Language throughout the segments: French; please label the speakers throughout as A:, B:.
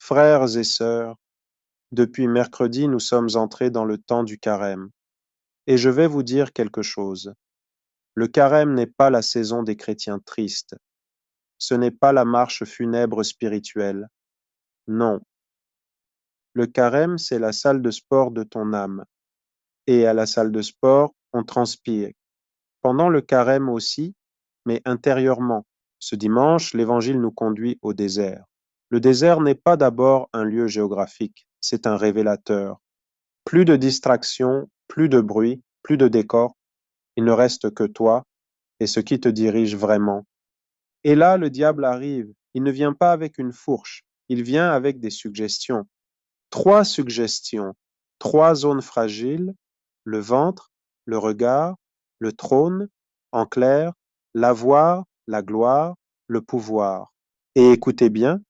A: Frères et sœurs, depuis mercredi, nous sommes entrés dans le temps du carême. Et je vais vous dire quelque chose. Le carême n'est pas la saison des chrétiens tristes. Ce n'est pas la marche funèbre spirituelle. Non. Le carême, c'est la salle de sport de ton âme. Et à la salle de sport, on transpire. Pendant le carême aussi, mais intérieurement. Ce dimanche, l'Évangile nous conduit au désert. Le désert n'est pas d'abord un lieu géographique, c'est un révélateur. Plus de distractions, plus de bruit, plus de décor. Il ne reste que toi et ce qui te dirige vraiment. Et là, le diable arrive. Il ne vient pas avec une fourche, il vient avec des suggestions. 3 suggestions, 3 zones fragiles, le ventre, le regard, le trône, en clair, l'avoir, la gloire, le pouvoir. Et écoutez bien,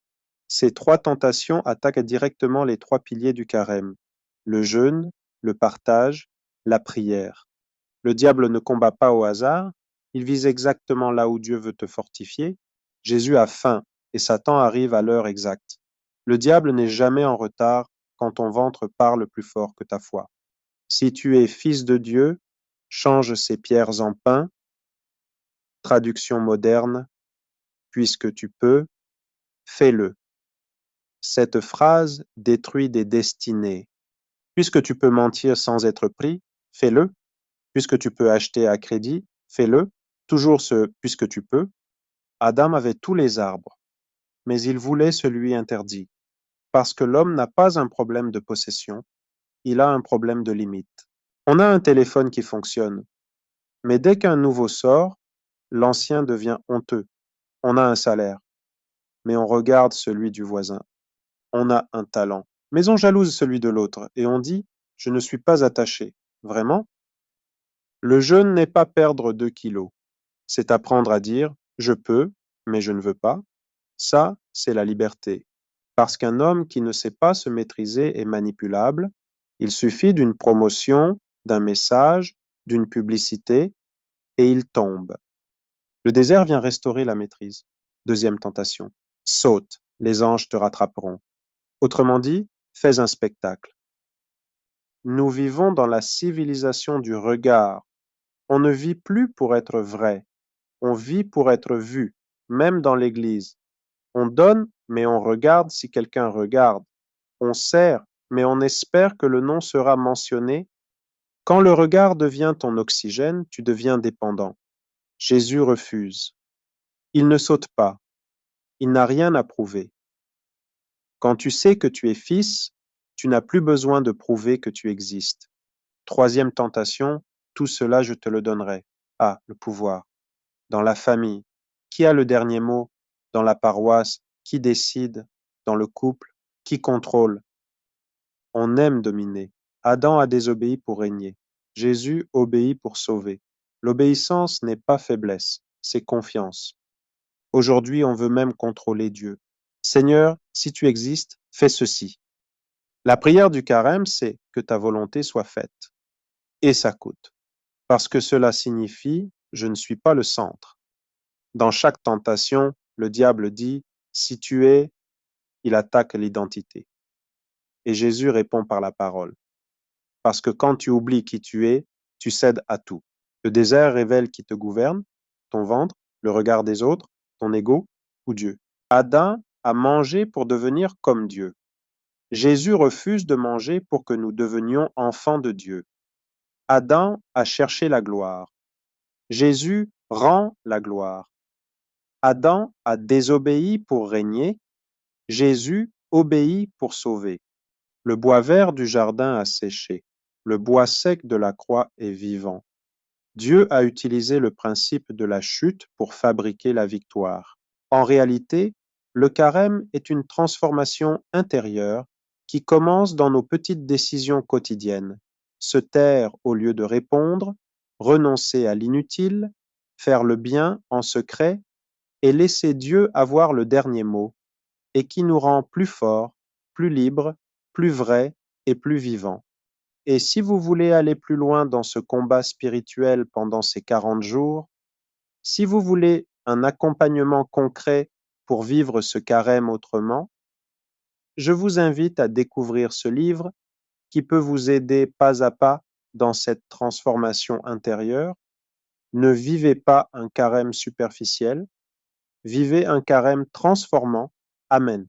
A: ces 3 tentations attaquent directement les 3 piliers du carême, le jeûne, le partage, la prière. Le diable ne combat pas au hasard, il vise exactement là où Dieu veut te fortifier. Jésus a faim et Satan arrive à l'heure exacte. Le diable n'est jamais en retard quand ton ventre parle plus fort que ta foi. Si tu es fils de Dieu, change ces pierres en pain. Traduction moderne, puisque tu peux, fais-le. Cette phrase détruit des destinées. Puisque tu peux mentir sans être pris, fais-le. Puisque tu peux acheter à crédit, fais-le. Toujours ce puisque tu peux. Adam avait tous les arbres, mais il voulait celui interdit. Parce que l'homme n'a pas un problème de possession, il a un problème de limite. On a un téléphone qui fonctionne, mais dès qu'un nouveau sort, l'ancien devient honteux. On a un salaire, mais on regarde celui du voisin. On a un talent, mais on jalouse celui de l'autre et on dit je ne suis pas attaché. Vraiment? Le jeûne n'est pas perdre 2 kilos, c'est apprendre à dire je peux, mais je ne veux pas. Ça, c'est la liberté. Parce qu'un homme qui ne sait pas se maîtriser est manipulable. Il suffit d'une promotion, d'un message, d'une publicité, et il tombe. Le désert vient restaurer la maîtrise. Deuxième tentation. Saute, les anges te rattraperont. Autrement dit, fais un spectacle. Nous vivons dans la civilisation du regard. On ne vit plus pour être vrai. On vit pour être vu, même dans l'Église. On donne, mais on regarde si quelqu'un regarde. On sert, mais on espère que le nom sera mentionné. Quand le regard devient ton oxygène, tu deviens dépendant. Jésus refuse. Il ne saute pas. Il n'a rien à prouver. Quand tu sais que tu es fils, tu n'as plus besoin de prouver que tu existes. Troisième tentation, tout cela je te le donnerai. Ah, le pouvoir. Dans la famille, qui a le dernier mot? Dans la paroisse, qui décide? Dans le couple, qui contrôle? On aime dominer. Adam a désobéi pour régner. Jésus obéit pour sauver. L'obéissance n'est pas faiblesse, c'est confiance. Aujourd'hui, on veut même contrôler Dieu. Seigneur, si tu existes, fais ceci. La prière du carême, c'est que ta volonté soit faite. Et ça coûte. Parce que cela signifie, je ne suis pas le centre. Dans chaque tentation, le diable dit, si tu es, il attaque l'identité. Et Jésus répond par la parole. Parce que quand tu oublies qui tu es, tu cèdes à tout. Le désert révèle qui te gouverne, ton ventre, le regard des autres, ton ego ou Dieu. Adam a mangé pour devenir comme Dieu. Jésus refuse de manger pour que nous devenions enfants de Dieu. Adam a cherché la gloire. Jésus rend la gloire. Adam a désobéi pour régner. Jésus obéit pour sauver. Le bois vert du jardin a séché. Le bois sec de la croix est vivant. Dieu a utilisé le principe de la chute pour fabriquer la victoire. En réalité, le carême est une transformation intérieure qui commence dans nos petites décisions quotidiennes. Se taire au lieu de répondre, renoncer à l'inutile, faire le bien en secret et laisser Dieu avoir le dernier mot, et qui nous rend plus forts, plus libres, plus vrais et plus vivants. Et si vous voulez aller plus loin dans ce combat spirituel pendant ces 40 jours, si vous voulez un accompagnement concret pour vivre ce carême autrement, Je vous invite à découvrir ce livre qui peut vous aider pas à pas dans cette transformation intérieure. Ne vivez pas un carême superficiel, vivez un carême transformant. Amen.